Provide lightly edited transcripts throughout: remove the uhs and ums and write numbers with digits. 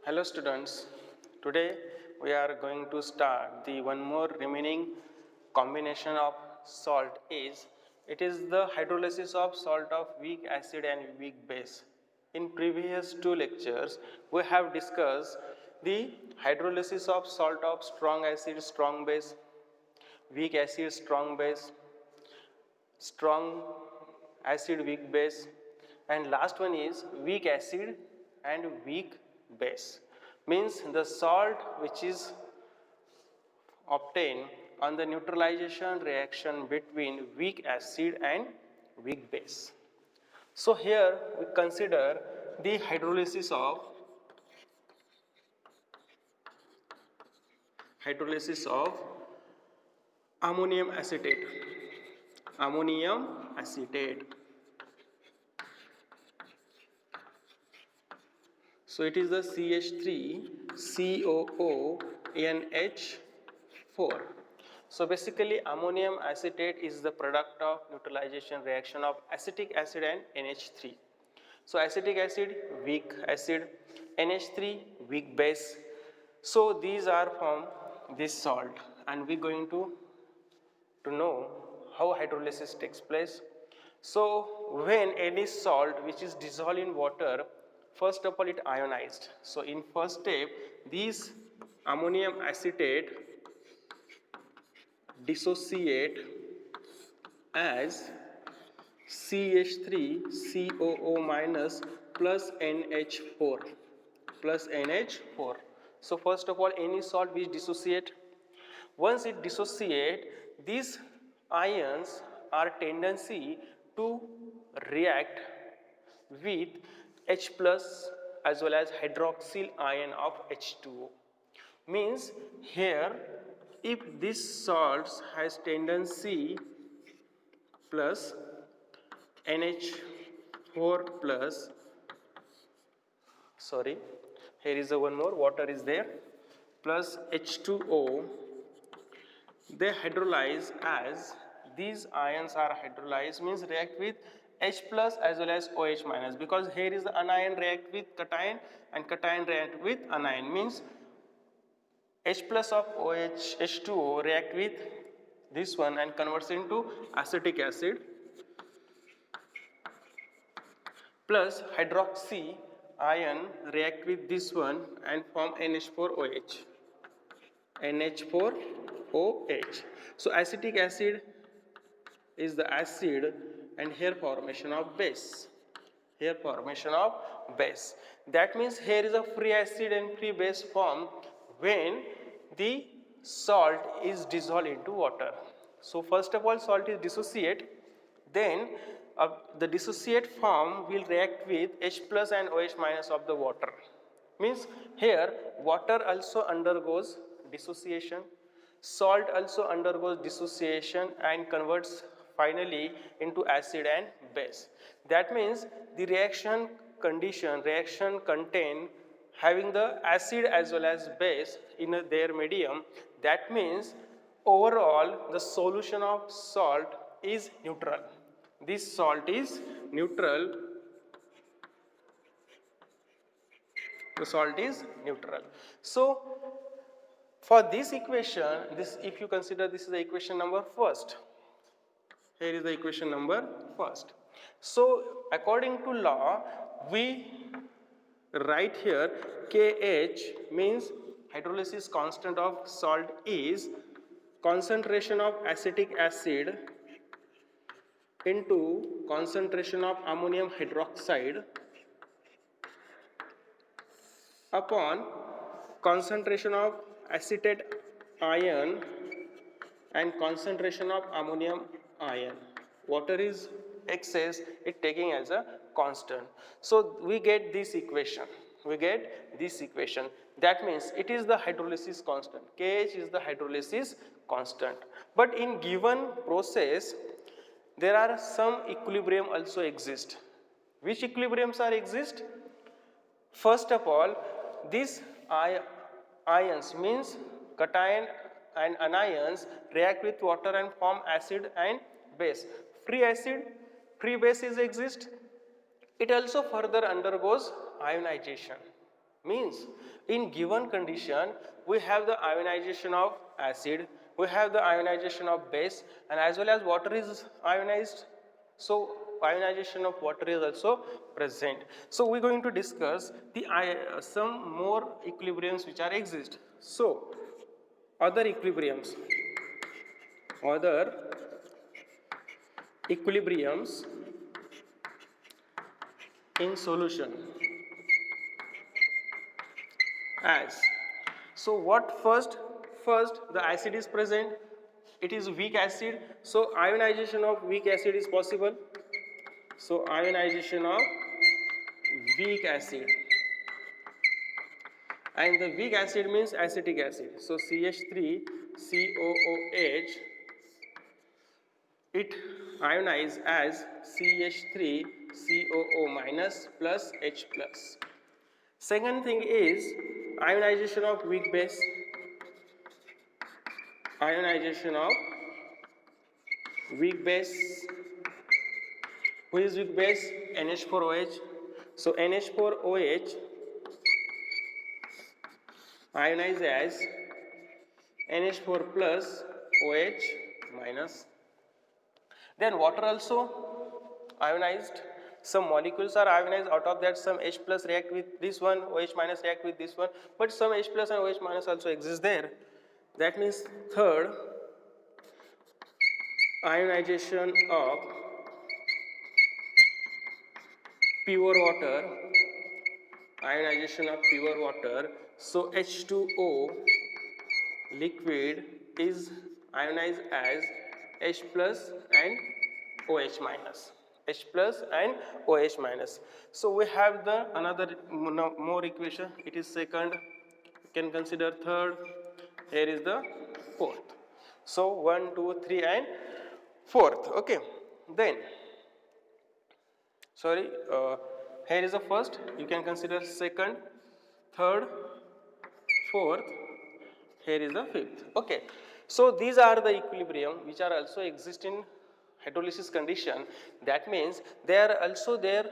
Hello students, today we are going to start the one more remaining combination of salt is it is the hydrolysis of salt of weak acid and weak base. In previous two lectures we have discussed the hydrolysis of salt of strong acid strong base, weak acid strong base, strong acid weak base, and last one is weak acid and weak base, means the salt which is obtained on the neutralization reaction between weak acid and weak base. So here we consider the hydrolysis of ammonium acetate. Ammonium acetate. So it is the CH3COONH4. So basically ammonium acetate is the product of neutralization reaction of acetic acid and NH3. So acetic acid weak acid, NH3 weak base. So these are from this salt, and we are going to know how hydrolysis takes place. So when any salt which is dissolved in water, first of all it ionized. So in first step these ammonium acetate dissociate as CH3COO minus plus NH4. So first of all any salt which dissociate, once it dissociate, these ions are tendency to react with H plus as well as hydroxyl ion of H2O. Means here if this salts has tendency plus NH4 plus, here is a one more, water is there, plus H2O, they hydrolyze as these ions are hydrolyzed, means react with H plus as well as OH minus, because here is the anion react with cation and cation react with anion, means H plus of OH H2O react with this one and converts into acetic acid, plus hydroxy ion react with this one and form NH4OH. NH4OH. So acetic acid is the acid and here formation of base. Here formation of base. That means here is a free acid and free base form when the salt is dissolved into water. So first of all salt is dissociate, then the dissociate form will react with H plus and OH minus of the water. Means here water also undergoes dissociation, salt also undergoes dissociation and converts finally into acid and base. That means the reaction contain having the acid as well as base in their medium. That means overall the solution of salt is neutral. This salt is neutral. The salt is neutral. So for this equation, if you consider this is the equation number first. Here is the equation number first. So according to law, we write here Kh means hydrolysis constant of salt is concentration of acetic acid into concentration of ammonium hydroxide upon concentration of acetate ion and concentration of ammonium ion. Water is excess, it taking as a constant. So we get this equation. That means it is the hydrolysis constant. Kh is the hydrolysis constant. But in given process, there are some equilibrium also exist. Which equilibriums are exist? First of all, these ions means cation and anions react with water and form acid and base. Free bases exist. It also further undergoes ionization. Means in given condition we have the ionization of acid, we have the ionization of base, and as well as water is ionized, so ionization of water is also present. So we are going to discuss the some more equilibriums which are exist. So other equilibriums, other equilibriums in solution as, so what first the acid is present, it is weak acid, so ionization of weak acid is possible. So ionization of weak acid, and the weak acid means acetic acid, so CH3COOH, it ionize as CH3COO minus plus H plus. Second thing is ionization of weak base, ionization of weak base. Who is weak base? NH4OH. So NH4OH ionize as NH4 plus OH minus. Then water also ionized. Some molecules are ionized, out of that some H plus react with this one, OH minus react with this one, but some H plus and OH minus also exist there. That means third, ionization of pure water, ionization of pure water. So H2O liquid is ionized as H plus and OH minus. H plus and OH minus. So we have the another more equation. It is second. You can consider third. Here is the fourth. So 1, 2, 3 and fourth. Okay. Then sorry. Here is the first. You can consider second, third, fourth. Here is the fifth. Okay. So these are the equilibrium which are also exist in hydrolysis condition. That means they are also their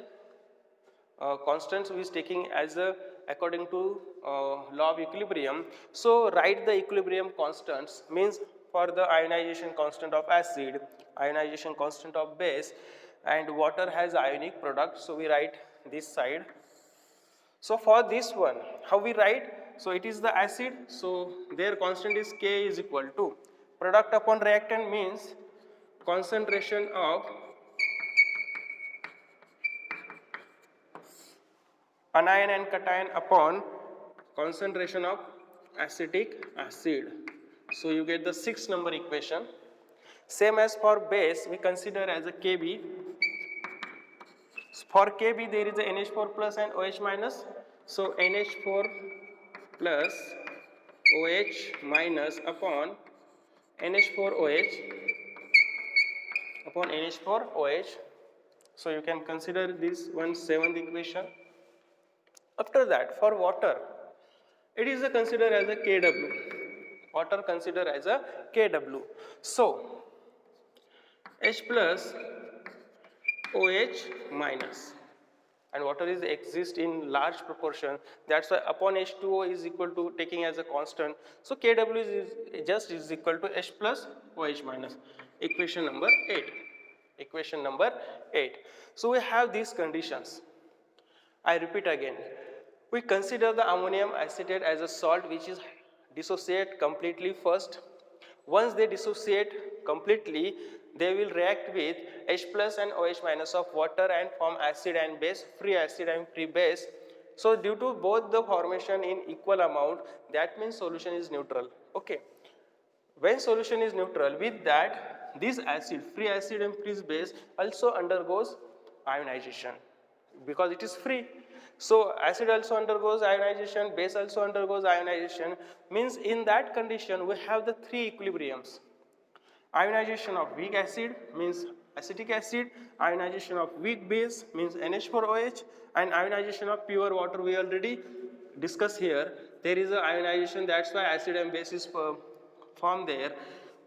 constants we is taking as a according to law of equilibrium. So write the equilibrium constants, means for the ionization constant of acid, ionization constant of base, and water has ionic product. So we write this side. So for this one, how we write? So it is the acid, so their constant is K is equal to product upon reactant, means concentration of anion and cation upon concentration of acetic acid. So you get the 6 number equation. Same as for base, we consider as a Kb. For Kb there is a NH4 plus and OH minus. So NH4 plus OH minus upon NH4OH upon NH4OH. So you can consider this one 7th equation. After that, for water, it is considered as a Kw. Water considered as a Kw. So H plus OH minus, and water is exist in large proportion. That's why upon H2O is equal to taking as a constant. So Kw is equal to H plus OH minus. Equation number 8. Equation number 8. So we have these conditions. I repeat again. We consider the ammonium acetate as a salt which is dissociate completely first. Once they dissociate completely, they will react with H plus and OH minus of water and form acid and base, free acid and free base. So due to both the formation in equal amount, that means solution is neutral. Okay. When solution is neutral, with that this acid, free acid and free base also undergoes ionization because it is free. So acid also undergoes ionization, base also undergoes ionization, means in that condition we have the 3 equilibriums. Ionization of weak acid means acetic acid, ionization of weak base means NH4OH, and ionization of pure water we already discussed here. There is a ionization, that's why acid and base is formed there.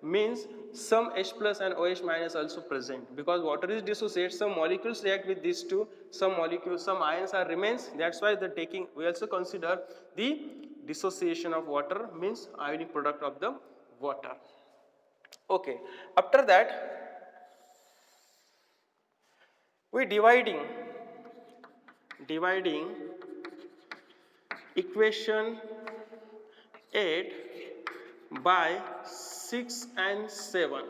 means some H plus and OH minus also present, because water is dissociated, some molecules react with these two, some molecules, some ions are remains. That's why the taking, we also consider the dissociation of water means ionic product of the water. Okay, after that we dividing equation 8 by 6 and 7.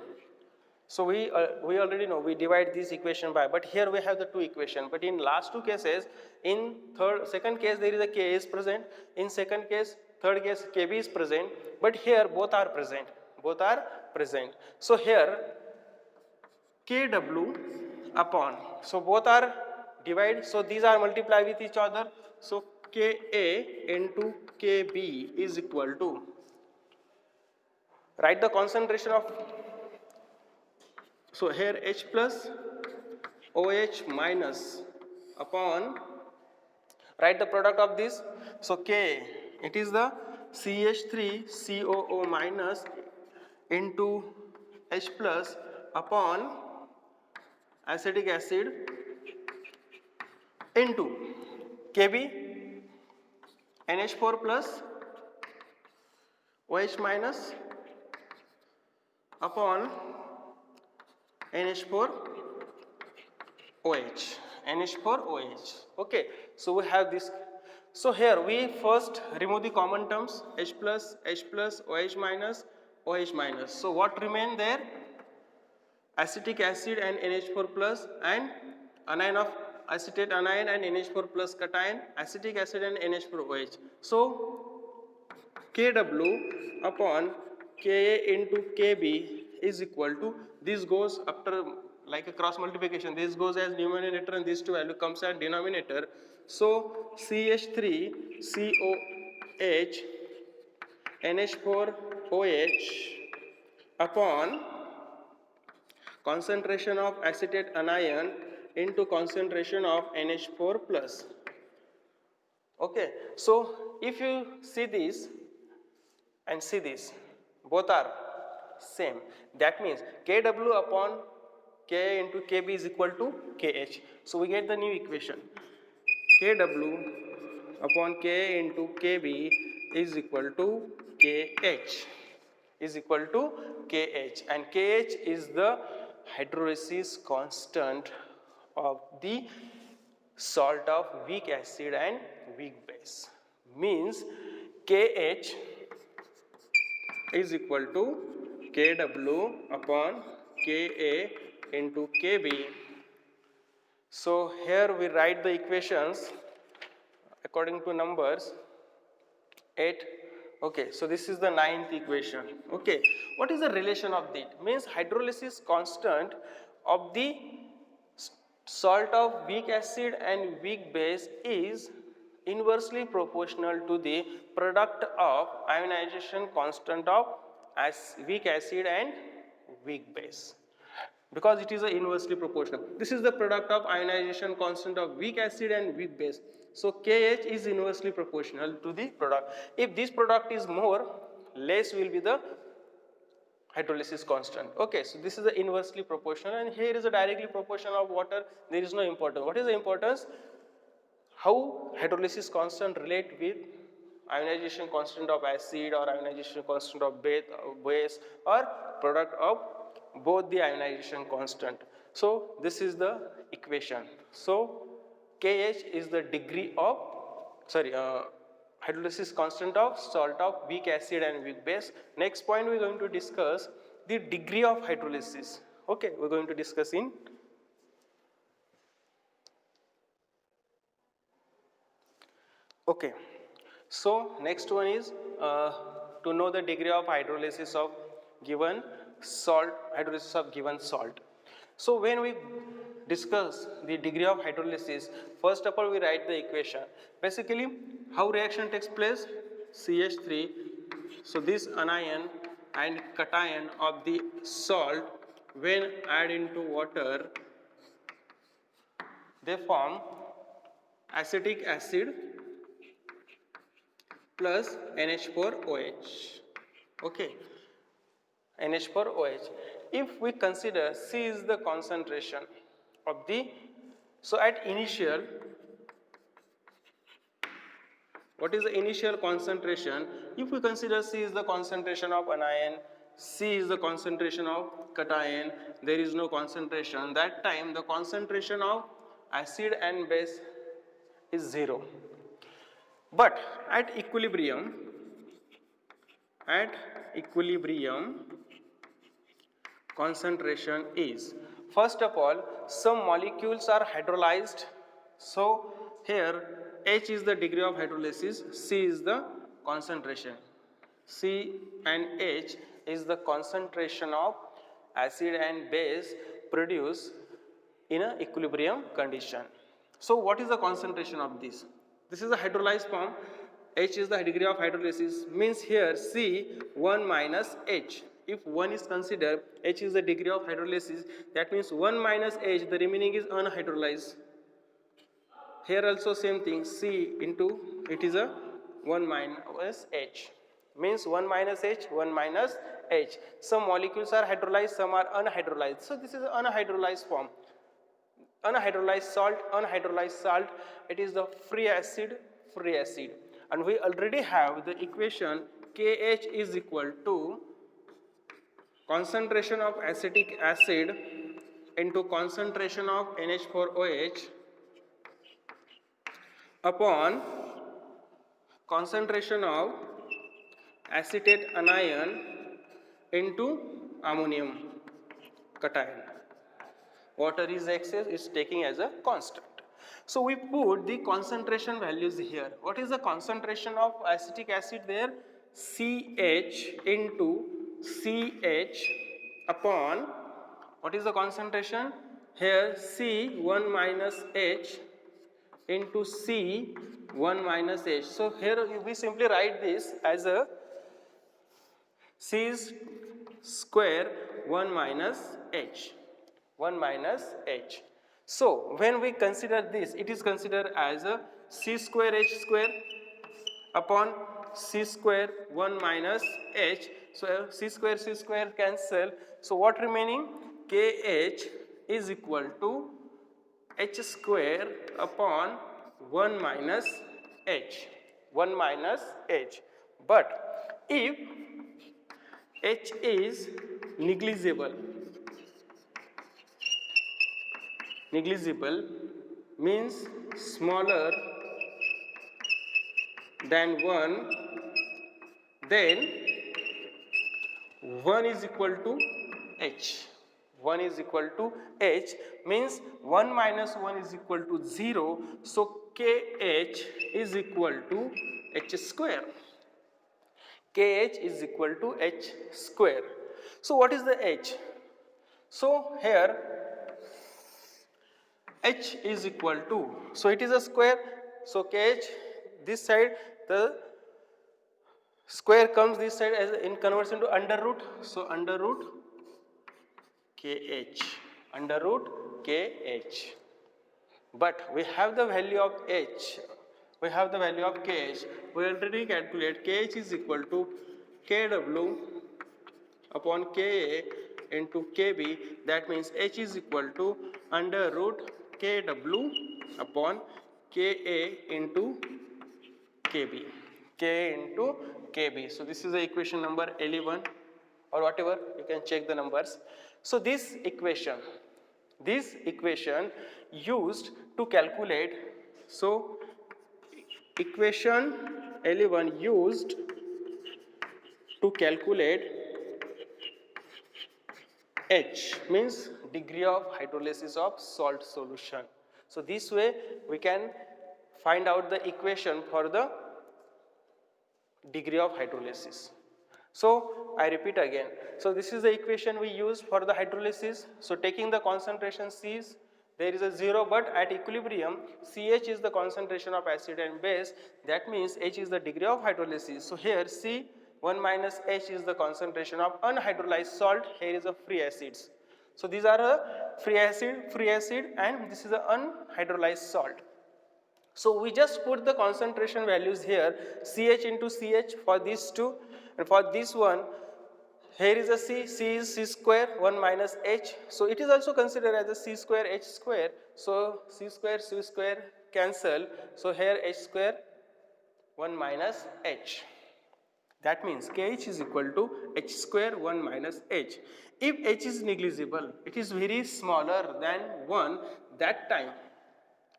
So we already know we divide this equation by, but here we have the two equation. But in last two cases, in second case there is a K is present. In second case, third case KB is present. But here both are present. Both are present. So here KW upon. So both are divided. So these are multiply with each other. So KA into KB is equal to, write the concentration of, so here H plus OH minus upon, write the product of this. So K, it is the CH3COO minus into H plus upon acetic acid into KB NH4 plus OH minus upon NH4 OH. NH4 OH. Okay, so we have this. So here we first remove the common terms, H plus, OH minus, OH minus. So what remain there? Acetic acid and NH4 plus, and anion of acetate anion and NH4 plus cation, acetic acid and NH4 OH. So KW upon Ka into Kb is equal to, this goes after like a cross multiplication, this goes as numerator and this two value comes as denominator. So CH3COH NH4OH upon concentration of acetate anion into concentration of NH4 plus. Okay, so if you see this and see this, both are same. That means Kw upon Ka into Kb is equal to Kh. So we get the new equation. Kw upon Ka into Kb is equal to Kh. Is equal to Kh, and Kh is the hydrolysis constant of the salt of weak acid and weak base. Means Kh is equal to Kw upon Ka into Kb. So here we write the equations according to numbers 8. Okay, so this is the 9th equation. Okay, what is the relation of that? Means hydrolysis constant of the salt of weak acid and weak base is inversely proportional to the product of ionization constant of weak acid and weak base, because it is inversely proportional. This is the product of ionization constant of weak acid and weak base. So Kh is inversely proportional to the product. If this product is more, less will be the hydrolysis constant. Okay, so this is the inversely proportional, and here is a directly proportional of water. There is no importance. What is the importance? How hydrolysis constant relate with ionization constant of acid or ionization constant of base or product of both the ionization constant. So this is the equation. So Kh is the degree of, hydrolysis constant of salt of weak acid and weak base. Next point we are going to discuss the degree of hydrolysis. Okay, we are going to discuss in okay. So next one is to know the degree of hydrolysis of given salt, hydrolysis of given salt. So when we discuss the degree of hydrolysis, first of all we write the equation. Basically, how reaction takes place? CH3, so this anion and cation of the salt when add into water, they form acetic acid plus NH4OH. Okay, NH4OH. If we consider C is the concentration of the, so at initial, what is the initial concentration? If we consider C is the concentration of anion, C is the concentration of cation, there is no concentration. That time the concentration of acid and base is 0. But at equilibrium, concentration is, first of all, some molecules are hydrolyzed. So here H is the degree of hydrolysis, C is the concentration. C and H is the concentration of acid and base produced in an equilibrium condition. So what is the concentration of this? This is a hydrolyzed form. H is the degree of hydrolysis, means here C 1 minus H. If 1 is considered, H is the degree of hydrolysis, that means 1 minus H, the remaining is unhydrolyzed. Here also same thing, C into, it is a 1 minus H, means 1 minus H, 1 minus H. Some molecules are hydrolyzed, some are unhydrolyzed. So this is an unhydrolyzed form. Unhydrolyzed salt, it is the free acid. And we already have the equation KH is equal to concentration of acetic acid into concentration of NH4OH upon concentration of acetate anion into ammonium cation. Water is excess, is taking as a constant. So we put the concentration values here. What is the concentration of acetic acid there? CH into CH upon, what is the concentration? Here C 1 minus H into C 1 minus H. So here we simply write this as a C square 1 minus H. 1 minus H. So when we consider this, it is considered as a C square H square upon C square 1 minus H. So C square cancel. So what remaining? KH is equal to H square upon 1 minus H. 1 minus H. But if H is negligible means smaller than 1, then 1 is equal to H. 1 is equal to H means 1 minus 1 is equal to 0. So KH is equal to H square. KH is equal to H square. So what is the H? So here H is equal to, so it is a square, so KH, this side the square comes this side as in conversion to under root, so under root KH, but we have the value of H, we already calculate KH is equal to KW upon KA into KB, that means H is equal to under root KW upon KA into KB. So this is the equation number 11 or whatever, you can check the numbers. So this equation used to calculate, so equation 11 used to calculate H means degree of hydrolysis of salt solution. So this way we can find out the equation for the degree of hydrolysis. So I repeat again. So this is the equation we use for the hydrolysis. So taking the concentration C's, there is a 0, but at equilibrium CH is the concentration of acid and base, that means H is the degree of hydrolysis. So here C 1 minus H is the concentration of unhydrolyzed salt, here is a free acids. So these are a free acid and this is a unhydrolyzed salt. So we just put the concentration values here, CH into CH for these two, and for this one Here is a C is C square 1 minus H. So it is also considered as a C square H square. So C square cancel. So here H square 1 minus H. That means KH is equal to H square 1 minus H. If H is negligible, it is very smaller than 1, that time,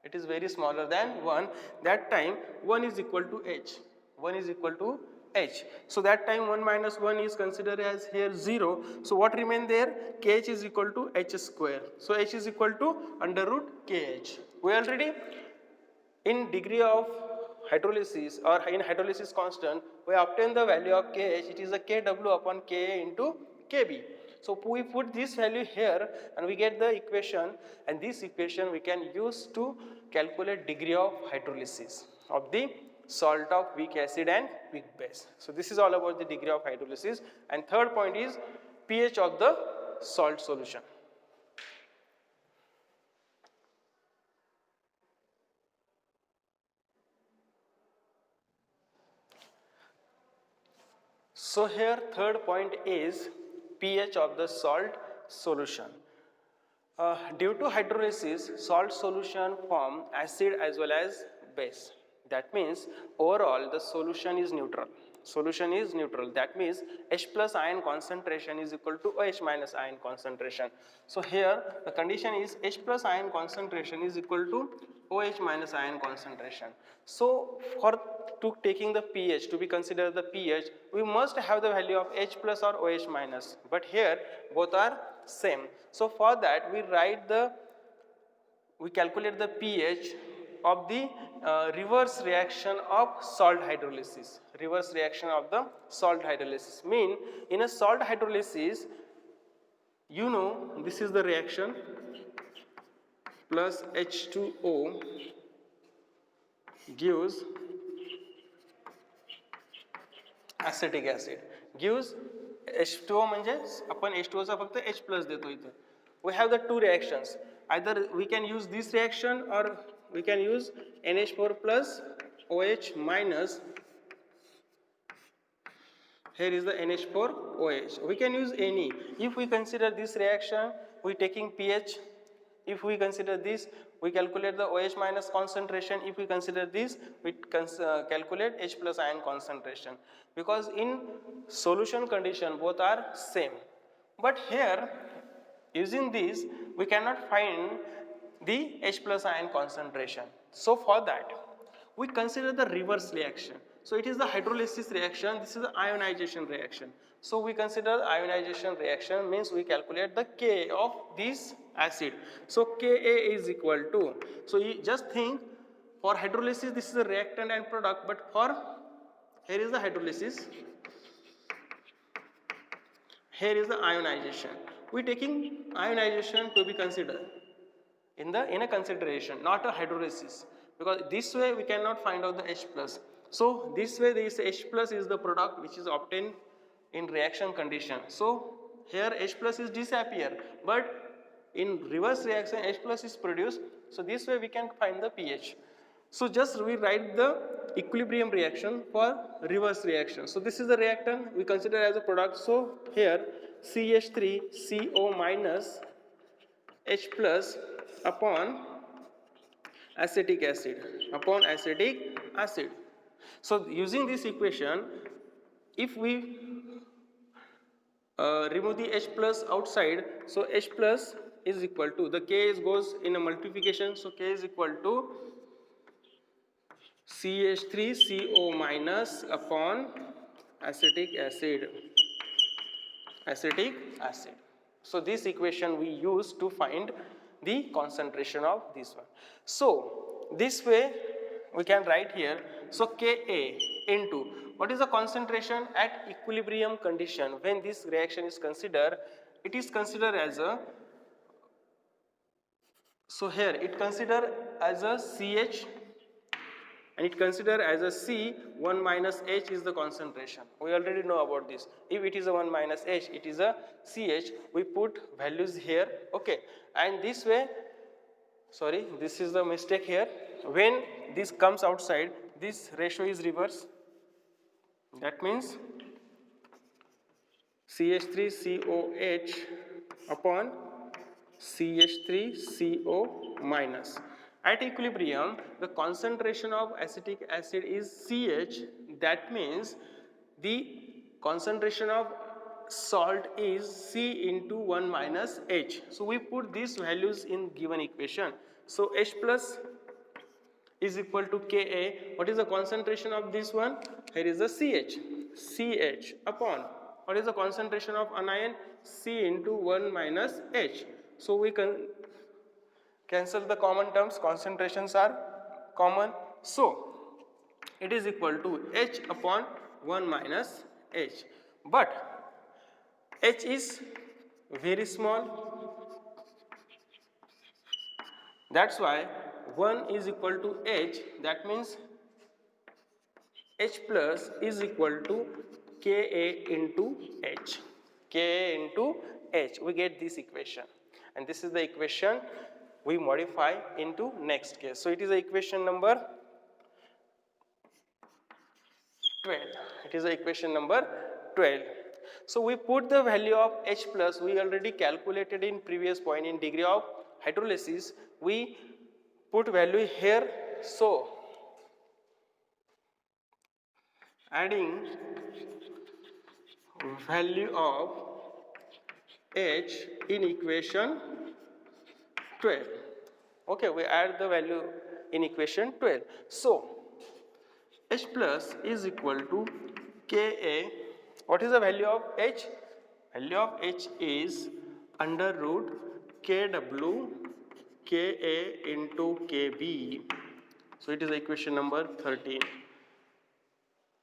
it is very smaller than 1, that time 1 is equal to H. 1 is equal to H. So that time 1 minus 1 is considered as here 0. So what remain there? KH is equal to H square. So H is equal to under root KH. We already in degree of hydrolysis or in hydrolysis constant, we obtain the value of KH, it is a KW upon Ka into Kb. So we put this value here and we get the equation, and this equation we can use to calculate degree of hydrolysis of the salt of weak acid and weak base. So this is all about the degree of hydrolysis. And third point is pH of the salt solution. So here third point is pH of the salt solution. Due to hydrolysis, salt solution form acid as well as base. That means overall the solution is neutral. Solution is neutral. That means H plus ion concentration is equal to OH minus ion concentration. So here the condition is H plus ion concentration is equal to OH minus ion concentration. So for taking the pH, to be considered the pH, we must have the value of H plus or OH minus. But here both are same. So for that we calculate the pH of the reverse reaction of salt hydrolysis. Reverse reaction of the salt hydrolysis mean in a salt hydrolysis, you know, this is the reaction plus H2O gives acetic acid, gives H2O म्हणजे आपण H2O चा फक्त H plus देतो इथे. We have the two reactions. Either we can use this reaction or we can use NH4 plus OH minus. Here is the NH4 OH. We can use any. If we consider this reaction, we taking pH. If we consider this, we calculate the OH minus concentration. If we consider this, we calculate H plus ion concentration. Because in solution condition, both are same. But here, using this, we cannot find the H plus ion concentration. So for that, we consider the reverse reaction. So it is the hydrolysis reaction, this is the ionization reaction. So we consider ionization reaction means we calculate the Ka of this acid. So Ka is equal to, so you just think for hydrolysis this is a reactant and product, but for here is the hydrolysis, here is the ionization. We taking ionization to be considered in a consideration, not a hydrolysis, because this way we cannot find out the H plus. So this way this H plus is the product which is obtained in reaction condition. So here H plus is disappear, but in reverse reaction H plus is produced. So this way we can find the pH. So just we write the equilibrium reaction for reverse reaction. So this is the reactant we consider as a product. So here CH3CO minus H plus upon acetic acid, So using this equation, if we remove the H plus outside, so H plus is equal to, the K goes in a multiplication, so K is equal to CH3CO minus upon acetic acid. So this equation we use to find the concentration of this one. So this way we can write here, so Ka into, what is the concentration at equilibrium condition when this reaction is considered? It is considered as a, so here it considered as a CH and it considered as a C, 1 minus H is the concentration. We already know about this. If it is a 1 minus H, it is a CH, we put values here, okay. And this way, sorry, this is the mistake here. When this comes outside, this ratio is reverse. That means CH3COH upon CH3CO minus. At equilibrium, the concentration of acetic acid is CH. That means the concentration of salt is C into 1 minus H. So we put these values in given equation. So H plus is equal to Ka. What is the concentration of this one? Here is the CH. CH upon, what is the concentration of anion? C into 1 minus H. So we can cancel the common terms, concentrations are common. So it is equal to H upon 1 minus H. But H is very small, that's why 1 is equal to H. That means H plus is equal to Ka into H. Ka into H. We get this equation. And this is the equation we modify into next case. So it is the equation number 12. It is the equation number 12. So we put the value of H plus, we already calculated in previous point in degree of hydrolysis. We put value here. So adding value of H in equation 12. Okay, we add the value in equation 12. So H plus is equal to Ka. What is the value of H? Value of H is under root Kw Ka into Kb. So it is equation number 13.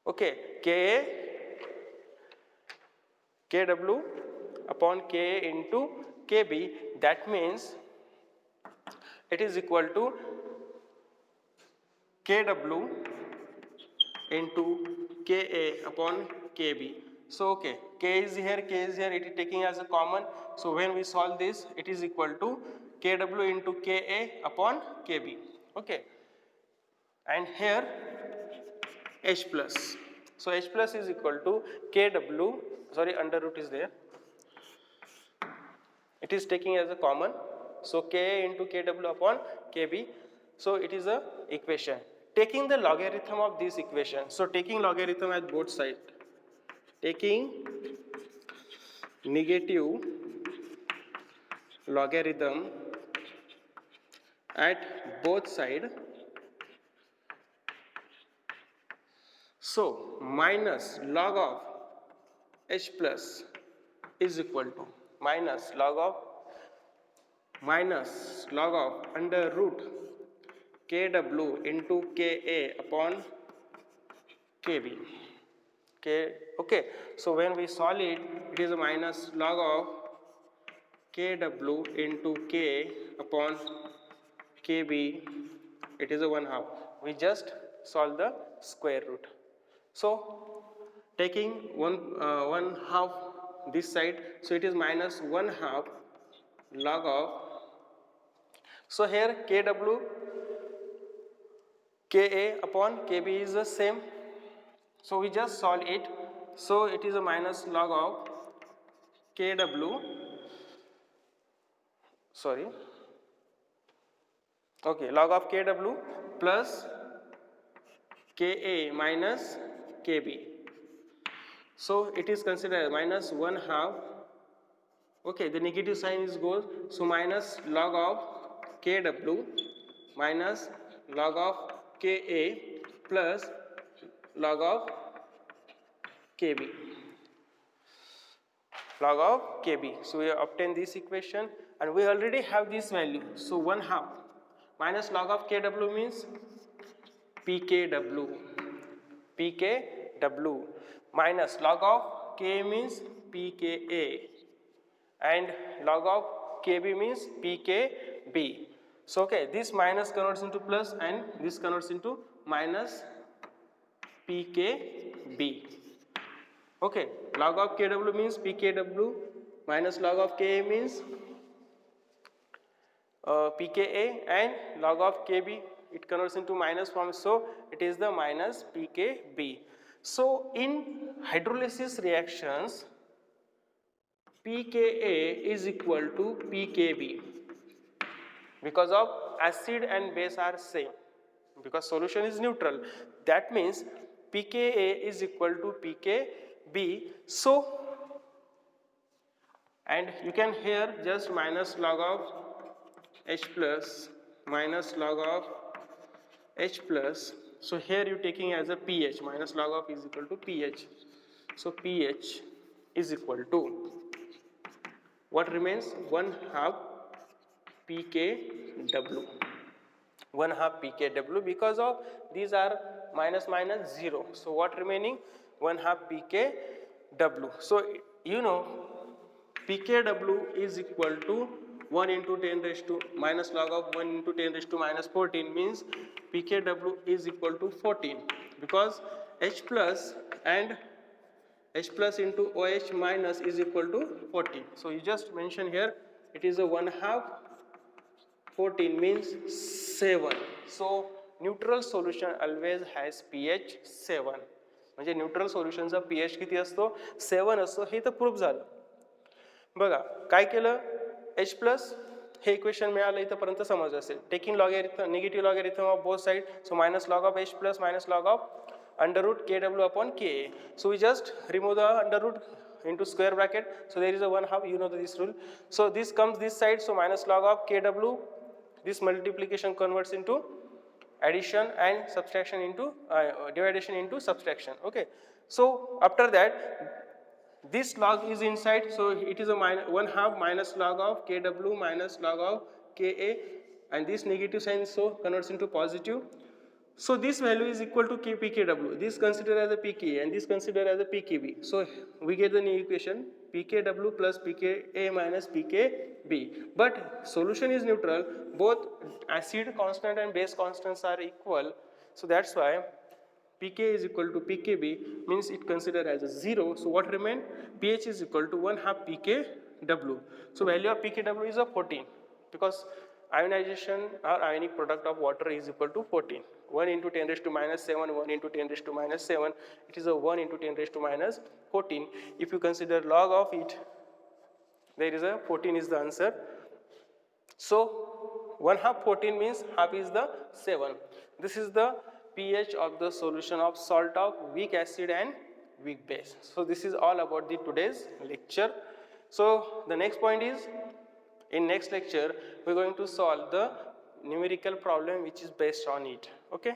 Okay, Kw upon Ka into Kb, that means it is equal to Kw into Ka upon Kb. So okay, K is here, it is taking as a common. So when we solve this, it is equal to Kw into Ka upon Kb. Okay, and here H plus. So H plus is equal to Kw, sorry, under root is there. It is taking as a common. So Ka into Kw upon Kb. So it is a equation. Taking the logarithm of this equation. So taking logarithm at both sides. Taking negative logarithm at both sides. So minus log of H plus is equal to minus log of under root Kw into Ka upon Kb. Okay, so when we solve it, it is a minus log of Kw into K upon Kb. It is a 1/2. We just solve the square root. So taking 1/2 this side, so it is minus 1/2 log of. So here Kw Ka upon Kb is the same. So we just solve it. So it is a minus log of Kw. Sorry. Okay, log of Kw plus Ka minus Kb. So it is considered minus 1/2. Okay, the negative sign is goes. So minus log of Kw minus log of Ka plus log of Kb. Log of Kb. So we obtain this equation and we already have this value. So 1/2 minus log of Kw means pKw. pKw minus log of Ka means pKa and log of Kb means pKb. So okay, this minus converts into plus and this converts into minus pKb. Okay, log of Kw means pKw minus log of Ka means pKa and log of Kb it converts into minus form, so it is the minus pKb. So in hydrolysis reactions, pKa is equal to pKb, because of acid and base are same, because solution is neutral. That means pKa is equal to pKb. So, and you can here just minus log of H plus minus log of H plus. So here you taking as a pH, minus log of is equal to pH. So pH is equal to, what remains, 1/2 pKw. 1/2 pKw, because of these are minus minus 0. So what remaining, 1/2 pKw. So you know pKw is equal to 1 into 10 raised to minus log of 1 into 10 raised to minus 14, means pKw is equal to 14, because H plus and H plus into OH minus is equal to 14. So you just mention here it is a 1/2, 14 means 7. So neutral solution always has pH 7. म्हणजे neutral सोल्युशनचा pH किती असतो, 7 असतो. हे तर proof झालं. बघा काय केलं, H plus हे equation मिळालं, इथंपर्यंत समजलं असेल. Taking logarithm, negative logarithm of both side, so minus log of H plus minus log of under root kw upon ka. So we just remove the under root into square bracket. So there is a 1/2, you know this rule. So this comes this side, so minus log of kw, this multiplication converts into addition and subtraction into division into subtraction. Okay, so after that this log is inside, so it is a 1/2 minus log of kw minus log of ka, and this negative sign so converts into positive. So this value is equal to pKw, this considered as a pK and this considered as a pKb. So we get the new equation pKw plus pKa minus pKb. But solution is neutral, both acid constant and base constants are equal. So that's why pK is equal to pKb, means it considered as a 0. So what remain, pH is equal to 1/2 pKw. So value of pKw is a 14, because ionization or ionic product of water is equal to 14. 1 into 10 raised to minus 7, 1 into 10 raised to minus 7, it is a 1 into 10 raised to minus 14. If you consider log of it, there is a 14 is the answer. So 1/2 14 means half is the 7. This is the pH of the solution of salt of weak acid and weak base. So this is all about the today's lecture. So the next point is, in next lecture we are going to solve the numerical problem which is based on it. Okay.